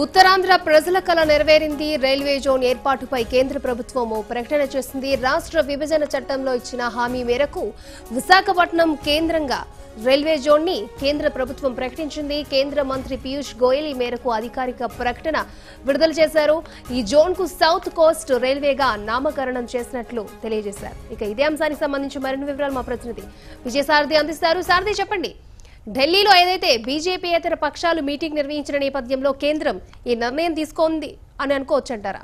ఉత్తరాంధ్ర ప్రజల కల నెరవేరింది. రైల్వే జోన్ ఏర్పాటుపై కేంద్ర ప్రభుత్వం ప్రకటన చేసింది. రాష్ట్ర విభజన చట్టంలో ఇచ్చిన హామీ మేరకు విశాఖపట్నం కేంద్రంగా రైల్వే జోన్ ని కేంద్ర ప్రభుత్వం ప్రకటించింది. కేంద్ర మంత్రి పీయూష్ గోయల్ ఈ మేరకు అధికారిక ప్రకటన విడుదల చేశారు. ఈ జోన్ కు సౌత్ కోస్ట్ రైల్వేగా నామకరణం చేసినట్లు తెలియజేశారు. ఇక ఇదే అంశానికి సంబంధించి మరిన్ని వివరాలు మా ప్రతినిధి విజయసారథి అందిస్తారు. సారథి, చెప్పండి. ఢిల్లీలో ఏదైతే బీజేపీయేతర పక్షాలు మీటింగ్ నిర్వహించిన నేపథ్యంలో కేంద్రం ఈ నిర్ణయం తీసుకుంది అని అనుకోవచ్చంటారా?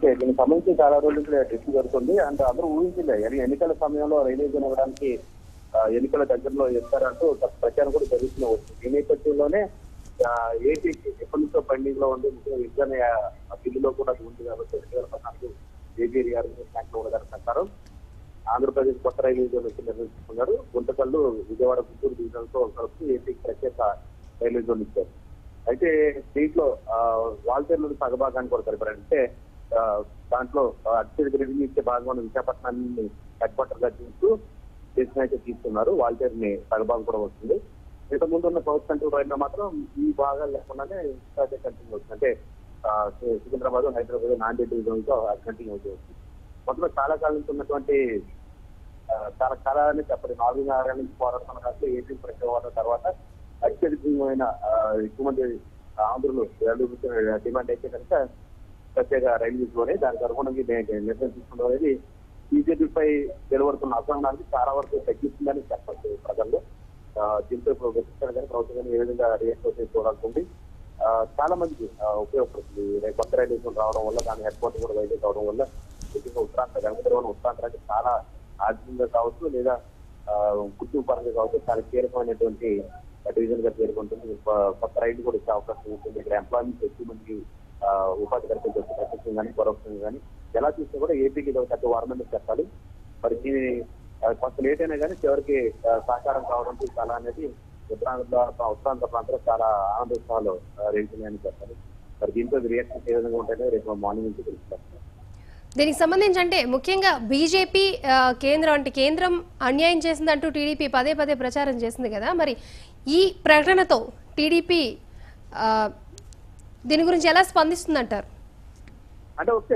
దీనికి సంబంధించి చాలా రోజులు డిస్కషన్ జరుగుతుంది. అంటే అందరూ ఊహించింది ఎన్నికల సమయంలో రైల్వే జోన్ ఇవ్వడానికి ఎన్నికల దగ్గరలో ఇస్తారంటూ ప్రచారం కూడా జరుగుతూనే వస్తుంది. ఈ నేపథ్యంలోనే ఏపీకి ఎప్పటి నుంచో పెండింగ్ లో ఉంది. విభజన బిల్లులో కూడా ఉంది కాబట్టి 2014 ఏపీ రీఆర్గనైజేషన్ యాక్ట్ ప్రకారం ఆంధ్రప్రదేశ్ కొత్త రైల్వే జోన్ వచ్చి నిర్వహిస్తున్నారు. గుంతకల్లు, విజయవాడ, గుంటూరు డివిజన్తో కలిసి ఏపీకి ప్రత్యేక రైల్వే జోన్ ఇచ్చారు. అయితే దీంట్లో వాల్తేరు సగభాగాన్ని కూడా కలిపారు. అంటే దాంట్లో అత్యధిక రెవెన్యూ ఇచ్చే భాగంలో విశాఖపట్నాన్ని హెడ్ క్వార్టర్ గా చూస్తూ దేశం అయితే తీసుకున్నారు. వాల్తేరుని సగభాగం కూడా వస్తుంది. ఇంత ముందు ఉన్న సౌత్ సెంట్రల్ రైల్లో మాత్రం ఈ భాగాలు లేకుండానే కంటిన్యూ అవుతుంది. అంటే సికింద్రాబాద్, హైదరాబాద్, నాందేడ్ డివిజన్ తో కంటిన్యూ అవుతుంది. మొత్తం చాలా కాలం నుంచి ఉన్నటువంటి చాలా కాలాన్ని చెప్పండి 4 నుంచి పోరాడుతున్న కాబట్టి ఏపీ ప్రత్యేక తర్వాత అత్యధికమైన ఎక్కువ మంది ఆంధ్రులు డిమాండ్ అయితే కనుక ప్రత్యేక రైల్వేలోనే దానికి అనుగుణంగా నిర్ణయం తీసుకోవడం అనేది బీజేపీపై వెలువడుతున్న అసహనానికి చాలా వరకు తగ్గిస్తుందని చెప్పచ్చు ప్రజల్లో. దీంతో వ్యక్తిస్తారు కానీ ప్రభుత్వం కానీ ఏ విధంగా రియాక్ట్ అవుతే చూడాల్సింది. చాలా మందికి ఉపయోగపడుతుంది. కొత్త రైల్వే జోన్ రావడం వల్ల దాని హెడ్ క్వార్టర్ కూడా వైద్యులు కావడం వల్ల ఉత్తరాంధ్రానికి చాలా ఆర్థికంగా కావచ్చు లేదా గుర్తింపు పరంగా కావచ్చు చాలా కీలకమైనటువంటి డివిజన్ గా చేరుకుంటుంది. కొత్త రైలు కూడా ఇచ్చే అవకాశం ఉంటుంది. ఇక్కడ ఎంప్లాయ్మెంట్ ఎక్కువ మందికి ఉపాధి కల్పించవచ్చు, ప్రత్యక్షంగా కానీ పరోక్షంగా కానీ. ఎలా చూస్తే కూడా ఏపీకి ఇది ఒక పెద్ద వారమని చెప్పాలి. మరి దీని కొంత లేట్ అయినా కానీ చివరికి సహకారం కావడం చాలా అనేది ఉత్తరాంధ్ర ప్రాంతంలో చాలా ఆనందోత్సవాలు రేగుతున్నాయని చెప్పాలి. మరి దీంతో రియాక్షన్ ఏ విధంగా ఉంటాయో రేపు మార్నింగ్ నుంచి తెలుస్తారు. దీనికి సంబంధించి అంటే ముఖ్యంగా బీజేపీ కేంద్రం అన్యాయం చేసిందంటూ టీడీపీ పదే పదే ప్రచారం చేసింది కదా, మరి ఈ ప్రకటనతో టీడీపీ దీని గురించి ఎలా స్పందిస్తుందంటారు? అంటే వస్తే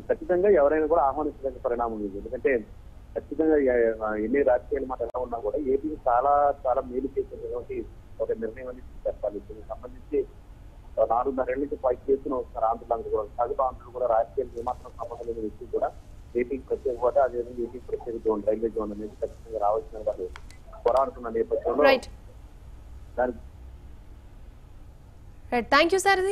ఖచ్చితంగా ఎవరైనా కూడా ఆహ్వానించదగ్గ పరిణామం ఇది. ఎందుకంటే ఖచ్చితంగా ఎన్ని రాజకీయాలు మాట ఎలా ఉన్నా కూడా ఏపీ చాలా చాలా మేలు చేసేటువంటి ఒక నిర్ణయం అనేది చెప్పాలి. దీనికి సంబంధించి 4.5 ఏళ్ళ నుంచి పైకి చేస్తూనే వస్తున్నారు ఆంధ్రులందరూ కూడా. సగటు ఆంధ్రులు కూడా రాజకీయాలు ఏమాత్రం సంబంధం లేని వ్యక్తి కూడా ఏపీకి ప్రత్యేక హోదా, అదేవిధంగా ఏపీకి ప్రత్యేక జోన్, రైల్వే జోన్ అనేది ఖచ్చితంగా రావాల్సిన వాళ్ళు పోరాడుతున్న నేపథ్యంలో థ్యాంక్ యూ సార్.